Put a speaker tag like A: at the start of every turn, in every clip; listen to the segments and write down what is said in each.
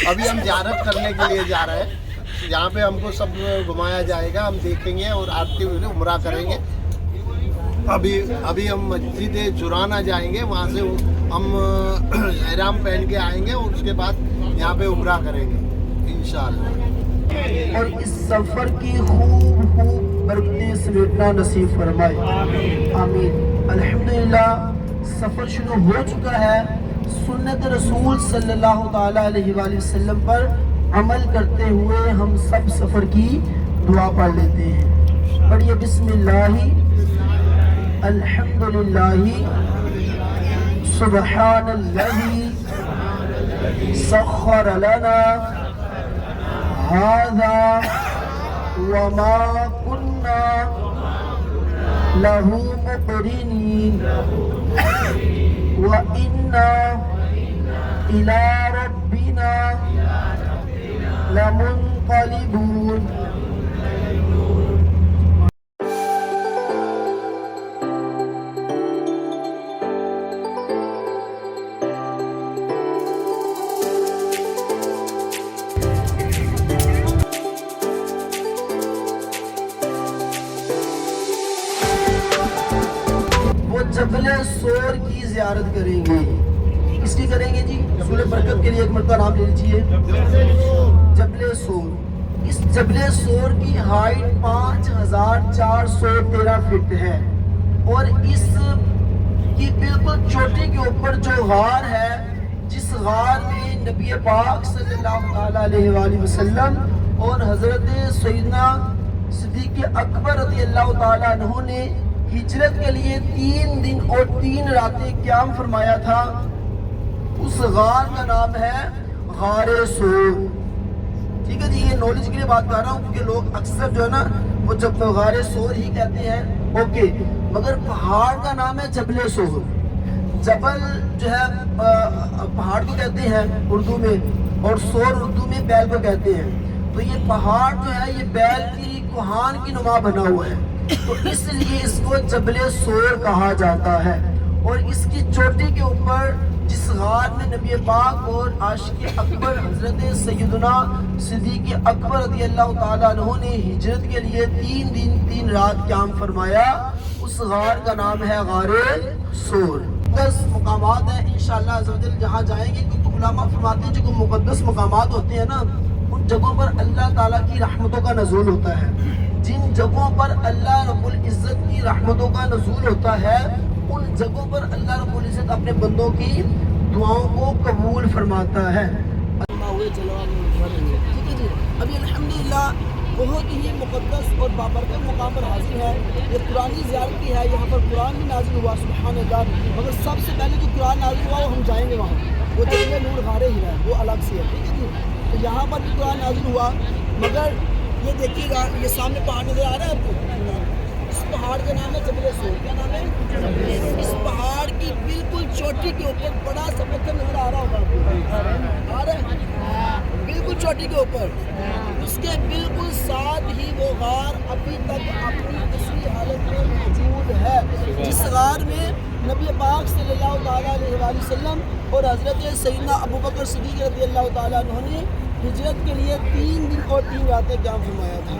A: अभी हम ज़ियारत करने के लिए जा रहे हैं, यहाँ पे हमको सब घुमाया जाएगा, हम देखेंगे और आते हुए उम्रा करेंगे। अभी हम मस्जिद जुराना जाएंगे, वहाँ से हम एहराम पहन के आएंगे और उसके बाद यहाँ पे उम्रा करेंगे इंशाअल्लाह।
B: और इस सफ़र की खूब बरकतें समेटना नसीब फरमाए, आमीन। अल्हम्दुलिल्लाह सफ़र शुरू हो चुका है। सुन्नत रसूल सल्लल्लाहु ताला अलैहि वसल्लम पर अमल करते हुए हम सब सफ़र की दुआ पढ़ लेते हैं। पढ़िए बिस्मिल्लाहि अल्हम्दुलिल्लाहि सुब्हानल्लाहि सख्खर लना हाज़ा वमा कुन्ना लहू मुक़रिनीन व इन्ना इला रब्बिना लमुनक़लिबून। जबले सोर की ज़ियारत करेंगे। किसकी करेंगे जी? रसूल बरकत के लिए एक मरतबा नाम ले लीजिए, जबले सोर। इस जबले सोर की हाइट 5413 फीट है और इस की बिल्कुल चोटी के ऊपर जो गार है, जिस गार में नबी पाक सल्लल्लाहु अलैहि वसल्लम और हज़रत सैयदना सिद्दीक़ अकबर रज़ियल्लाहु ताला अन्हु ने हिजरत के लिए 3 दिन और 3 रातें क़याम फरमाया था, उस गार का नाम है गारे सोर। ठीक है जी, ये नॉलेज के लिए बात कर रहा हूँ क्योंकि लोग अक्सर जो है ना वो जब गारे सोर ही कहते हैं, ओके, मगर पहाड़ का नाम है जबले सोर। जबल जो है पहाड़ को कहते हैं उर्दू में, और सोर उर्दू में बैल को कहते हैं। तो ये पहाड़ जो है ये बैल की कुहान की नुमा बना हुआ है, तो इसलिए इसको जबले सोर कहा जाता है। और इसकी चोटी के ऊपर जिस गार में नबी पाक और आशिक अकबर हजरत सैयदना सिद्दीक़ अकबर रज़ियल्लाहु ताला अन्हु ने हिजरत के लिए 3 दिन 3 रात क़याम फरमाया, उस गार का नाम है गारे सोर। 10 मुकामात हैं इंशाअल्लाह अज़्ज़वजल जहाँ जाएंगे, क्योंकि उलमा फरमाते हैं जो मुक़द्दस मुकामात होते हैं ना, उन जगहों पर अल्लाह ताला की रहमतों का नज़ूल होता है। जिन जगहों पर अल्लाह रब्बुल इज़्ज़त की रहमतों का नज़ूल होता है, उन जगहों पर अल्लाह रब्बुल इज़्ज़त अपने बंदों की दुआओं को कबूल फरमाता है। ठीक है जी, अभी अल्हम्दुलिल्लाह बहुत ही मुक़द्दस और बाबरकत मुकाम पर हाजिर है। ये कुरानी ज़ियारत की है, यहाँ पर कुरान भी नाज़िल हुआ, सुब्हानअल्लाह। मगर सबसे पहले जो कुरान नाज़िल हुआ वो हम जाएंगे वहाँ, वो जबल नूर गारे हीरा है, वो अलग से है। ठीक है जी, तो यहाँ पर भी कुरान नाज़िल हुआ। मगर ये देखिएगा, ये सामने पहाड़ नजर आ रहा है आपको, इस पहाड़ का नाम है जबले सोर। क्या नाम है? इस पहाड़ की बिल्कुल चोटी के ऊपर बड़ा सा पत्थर नजर आ रहा होगा आपको, आ रहा है? बिल्कुल चोटी के ऊपर, उसके बिल्कुल साथ ही वो गार अभी तक अपनी इसी हालत में मौजूद है, जिस गार में नबी पाक सल्लल्लाहु अलैहि वसल्लम और हज़रत सैयदना अबू बकर सिद्दीक़ रज़ियल्लाहु ताला अन्हु ने हिजरत के लिए 3 दिन और 3 रातें क़याम फरमाया था।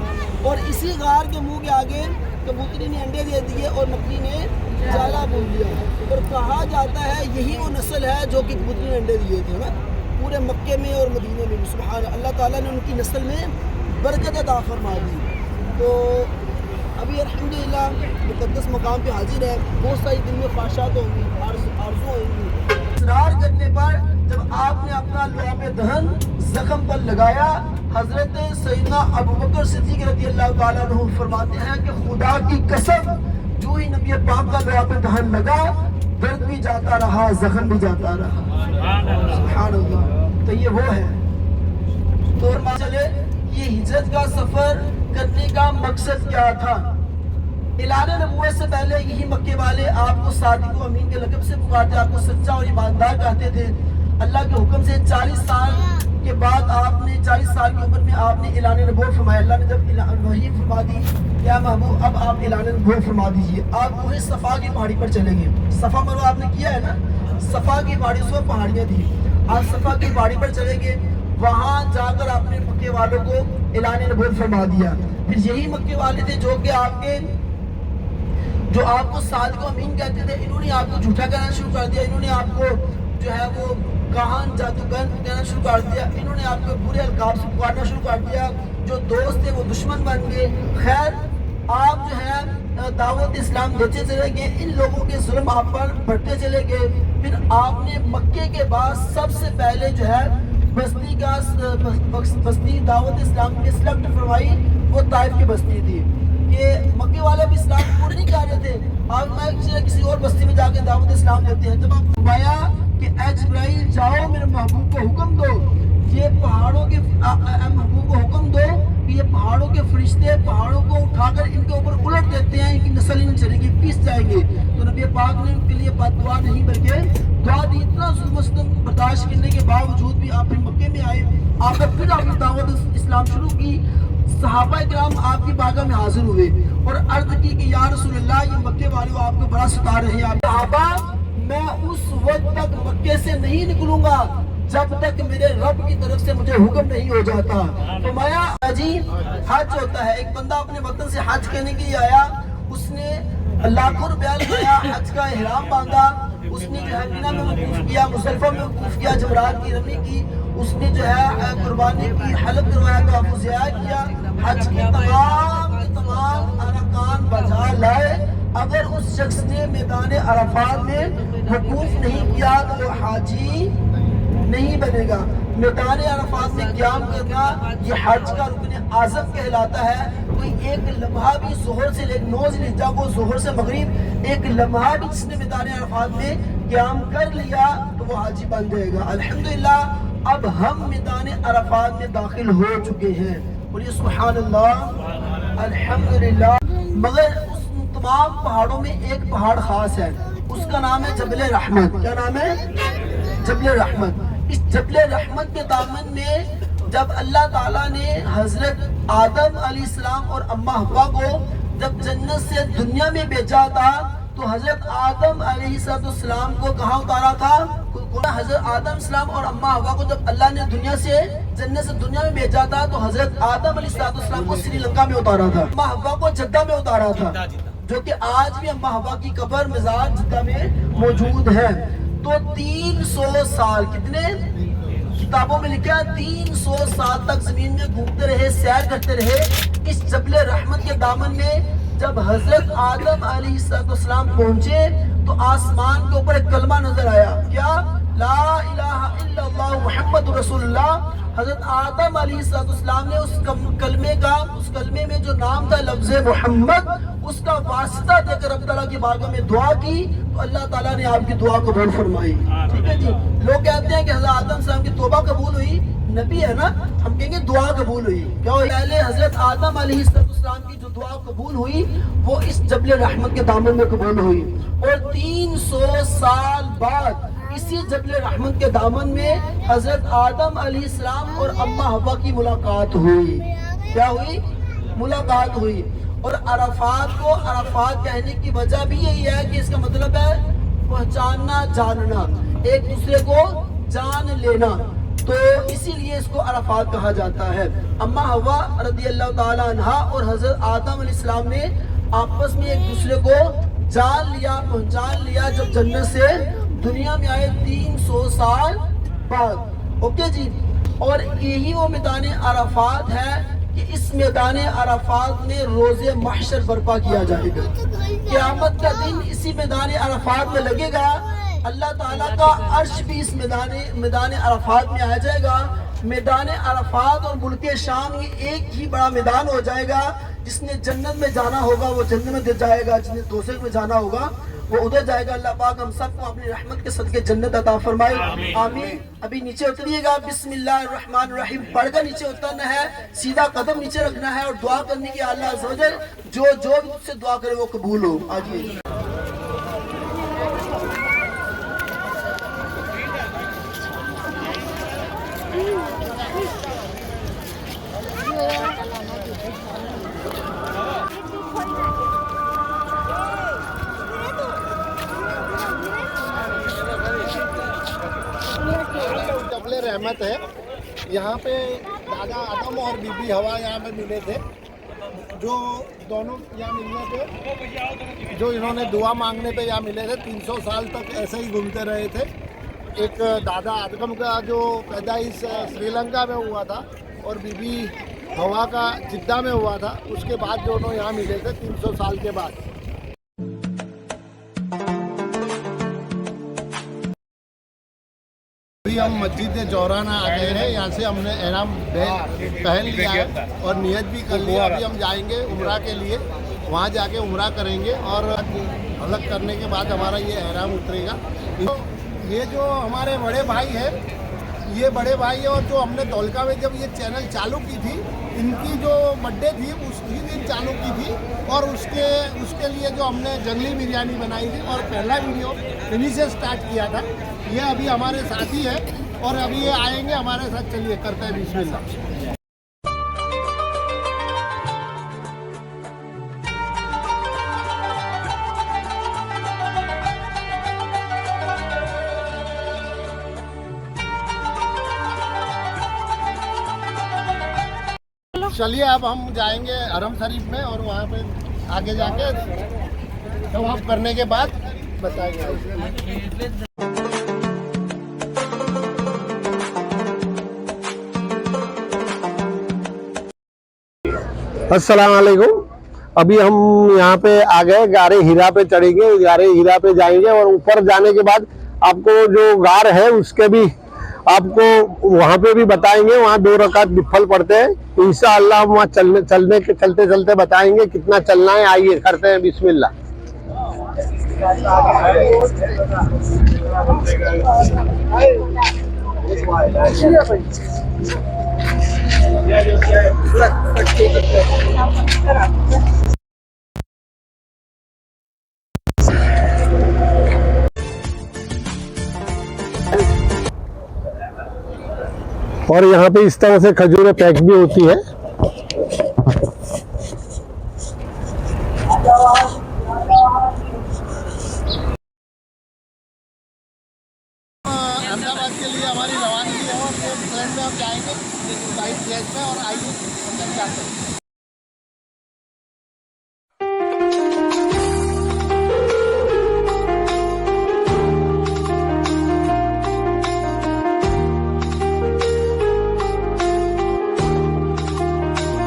B: और इसी गार के मुंह के आगे कबूतरी ने अंडे दे दिए और मकड़ी ने जाला बुन दिया, और कहा जाता है यही वो नस्ल है जो कि कबूतरी ने अंडे दिए थे ना पूरे मक्के में और मदीने में। सुभान अल्लाह ताला ने उनकी नस्ल में बरकत अता फरमा दी। तो अभी अल्हम्दुलिल्लाह मुक़द्दस मकाम पे हाजिर है। बहुत सारी दिल में ख्वाहिशात होंगी, आरज़ू होंगी। इसरार करने पर जब आपने अपना लुआब दहन ज़ख्म पर लगाया, हज़रत सैयदना अबू बकर सिद्दीक़ रज़ियल्लाहु ताला अन्हु फरमाते हैं कि खुदा की कसम, जो ही नबी पाक का लुआब दहन लगा, दर्द भी जाता रहा, ज़ख्म भी जाता रहा। सुभान अल्लाह। तो ये वो है। तो और चले, ये हिजरत का सफ़र करने का मकसद क्या था? ऐलान नबूवत से पहले यही मक्के वाले आपको सादिक़ अमीन के लक़ब से पुकारते, आपको सच्चा और ईमानदार कहते थे। अल्लाह के हुक्म से 40 साल के बाद आपने 40 साल की उम्र में आपने ऐलान नबूवत फरमाया। अल्लाह ने जब वही फरमा दी, क्या महबूब अब आप ऐलान नबूवत फरमा दीजिए, आप वही सफ़ा की पहाड़ी पर चलेंगे। सफ़ा मरवा आपने किया है ना, सफ़ा की पहाड़ी, उसमें पहाड़ियाँ थी, आप सफ़ा की पहाड़ी पर चलेंगे। वहाँ जाकर आपने मक्के वालों को ऐलान नबूवत फरमा दिया। फिर यही मक्के वाले थे जो कि आपको सादिक अमीन कहते थे, इन्होंने आपको झूठा कहना शुरू कर दिया, इन्होंने आपको जो है वो काहन जादूगर कहना शुरू कर दिया, इन्होंने आपको बुरे अलकाब से पुकारना शुरू कर दिया, जो दोस्त थे वो दुश्मन बन गए। खैर आप जो है दावत इस्लाम देते चले गए, इन लोगों के जुल्म आप पर बढ़ते चले गए। फिर आपने मक्के के बाद सबसे पहले जो है बस्ती दावत इस्लाम की सिलेक्ट फरमाई, वो ताइफ की बस्ती थी। ये मक्के वाले भी इस्लाम कबूल नहीं कर रहे थे, आप मैं किसी और बस्ती में जाके दावत इस्लाम देते हैं। जब आप फरमाया कि ऐ जिब्राइल जाओ मेरे महबूब को हुक्म दो, ये पहाड़ों के महबूब को हुक्म दो कि ये पहाड़ों के फरिश्ते पहाड़ों को उठाकर इनके ऊपर उलट देते हैं, इनकी नस्ल नहीं चलेगी, पीस जाएंगे। तो नबी पाक ने उनके लिए बददुआ नहीं बल्कि दुआ दी। इतना जुल्म बर्दाश्त करने के बावजूद भी आप मक्के में आए, आकर फिर आपने दावत इस्लाम शुरू की। सहाबा किराम आपकी बारगाह में हाजिर हुए और अर्ज की कि या रसूलल्लाह, ये मक्के वाले आपको बड़ा सता रहे हैं। सहाबा, मैं उस वक्त तक मक्के से नहीं निकलूंगा जब तक मेरे रब की तरफ से मुझे हुक्म नहीं हो जाता। तो माया जी हज होता है, एक बंदा अपने वतन से हज करने के लिए आया, उसने लाखों रुपया लगाया, हज का इहराम बांधा, उसने जो है मीना में वकूफ किया, मुजल्फा में वकूफ किया, जमरात की रमी की, उसने जो है कुर्बानी की, हलक करवाया, तवाफ़ ज़िया किया, हज के तमाम अरकान बजा लाए। अगर उस शख्स ने मैदान अरफात में वकूफ नहीं किया तो वो हाजी नहीं बनेगा। मैदान अरफात में क़याम करना ये हज का रुकन आज़म कहलाता है। कोई एक लम्हा भी ज़ोहर से लेकर 9 ज़िलहिज्जा को ज़ोहर से मगरिब एक लम्हा भी जिसने मैदान अरफात में क़याम कर लिया तो वो हाजी बन जाएगा। अल्हम्दुलिल्लाह अब हम मैदान अरफात में दाखिल हो चुके हैं, बोलिए सुभान अल्लाह, अल्हम्दुलिल्लाह। मगर उस तमाम पहाड़ों में एक पहाड़ खास है, उसका नाम है जबल रहमत। क्या नाम है? जबल रहमत। इस जबल रहमत के दामन में जब अल्लाह ताला ने हजरत आदम अलैहिस्सलाम और अम्मा हव्वा को जब जन्नत से दुनिया में भेजा था तो हजरत आदम अलैहिस्सलाम को कहाँ उतारा था? हजरत आदम सलाम और अम्मा हव्वा को जब अल्लाह ने दुनिया से जन्नत से दुनिया में भेजा था तो हजरत आदम अलैहिस्सलाम को श्रीलंका में उतारा था, अम्मा हव्वा को जद्दा में उतारा था, जो कि आज भी अम्मा हव्वा की कब्र मज़ार जद्दा में मौजूद है। तो 300 साल, कितने किताबों में लिखा है 300 साल तक जमीन में घूमते रहे, सैर करते रहे। इस जबल रहमत के दामन में जब हजरत आदम अलैहिस्सलाम पहुंचे तो आसमान के ऊपर एक कलमा नजर आया, क्या? ला इलाहा इल्लल्लाह मुहम्मदुर रसूलुल्लाह। हजरत आदम अलैहिस्सलाम ने उस कलमे में जो नाम था लफ्ज़ मोहम्मद, उसका वास्ता देकर रब ताला की बारगाह में दुआ की तो अल्लाह ताला ने आपकी दुआ कबूल फरमाई। ठीक है जी। लोग कहते हैं कि हजरत आदम सलाम की तौबा कबूल हुई, नबी है ना, हम कहेंगे दुआ कबूल हुई। क्या हुई? पहले हजरत आदम अलैहिस्सलाम की जो दुआ कबूल हुई वो इस जबल रहमत के दामन में कबूल हुई, और 300 साल बाद इसी जबल रहमत के दामन में हजरत आदम अलैहिस्सलाम और अम्मा हव्वा की मुलाकात हुई। क्या हुई? मुलाकात हुई। और अरफात को अरफात कहने की वजह भी यही है कि इसका मतलब है पहचानना, जानना, एक दूसरे को जान लेना, तो इसीलिए इसको अरफात कहा जाता है। अम्मा हव्वा रज़ियल्लाहु ताला अन्हा और हजरत आदम अलैहिस्सलाम ने आपस में एक दूसरे को जान लिया, पहचान लिया जब जन्नत से दुनिया में आए 300 साल बाद। ओके जी। और यही वो मैदान अरफात है कि इस मैदान अरफात में रोज़े महशर बर्पा किया जाएगा। क़यामत का दिन इसी मैदान अरफात में लगेगा। अल्लाह ताला का अर्श भी इस मैदान अरफात में आ जाएगा। मैदान अरफात और मुल्क शाम ये एक ही बड़ा मैदान हो जाएगा। जिसने जन्नत में जाना होगा वो जन्नत में जाएगा, जिसने दोज़ख में जाना होगा वो उधर जाएगा। अल्लाह पाक हम सबको अपनी रहमत के सदके जन्नत अता फरमाए, आमीन। अभी नीचे उतरिएगा, बिस्मिल्लाहिर्रहमानिर्रहीम पढ़कर नीचे उतरना है, सीधा कदम नीचे रखना है और दुआ करनी की अल्लाह अज़्ज़ व जल जो भी तुझसे दुआ करे वो कबूल हो। आगे
A: जबल रहमत है, यहाँ पे दादा आदम और बीबी हवा यहाँ पे मिले थे, जो दोनों यहाँ मिलने पे, जो इन्होंने दुआ मांगने पे यहाँ मिले थे। 300 साल तक ऐसे ही घूमते रहे थे। एक दादा आदम का जो पैदाइश श्रीलंका में हुआ था और बीबी हवा का जिद्दा में हुआ था, उसके बाद दोनों यहाँ मिले थे 300 साल के बाद। अभी हम मस्जिद जौराना आ गए हैं। यहाँ से हमने एहराम पहन लिया है और नियत भी कर लिया। अभी हम जाएंगे उम्रा के लिए, वहाँ जाके उम्रा करेंगे और अलग करने के बाद हमारा ये एहराम उतरेगा। ये जो हमारे बड़े भाई हैं, ये बड़े भाई है, और जो हमने धौलका में जब ये चैनल चालू की थी, इनकी जो बर्थडे थी उसी दिन चालू की थी, और उसके लिए जो हमने जंगली बिरयानी बनाई थी और पहला वीडियो इन्हीं से स्टार्ट किया था। ये अभी हमारे साथी है और अभी ये आएंगे हमारे साथ। चलिए करते हैं बिस्मिल्लाह। चलिए अब हम जाएंगे हरम शरीफ में और वहाँ पे आगे जाके तवाफ करने के बाद बताएंगे। अस्सलाम वालेकुम। अभी हम यहाँ पे आ गए, गारे हीरा पे चढ़ेंगे, गारे हीरा पे जाएंगे और ऊपर जाने के बाद आपको जो गार है उसके भी आपको वहाँ पे भी बताएंगे। वहाँ 2 रकात निफल पढ़ते हैं इंशाअल्लाह। वहाँ चलते चलते बताएंगे कितना चलना है। आइए करते हैं बिस्मिल्लाह। और यहाँ पे इस तरह से खजूरें पैक भी होती है। अहमदाबाद के लिए हमारी रवानगी है और ट्रेन में हम जाएंगे फ्लाइट में, और आइए हम जाते हैं।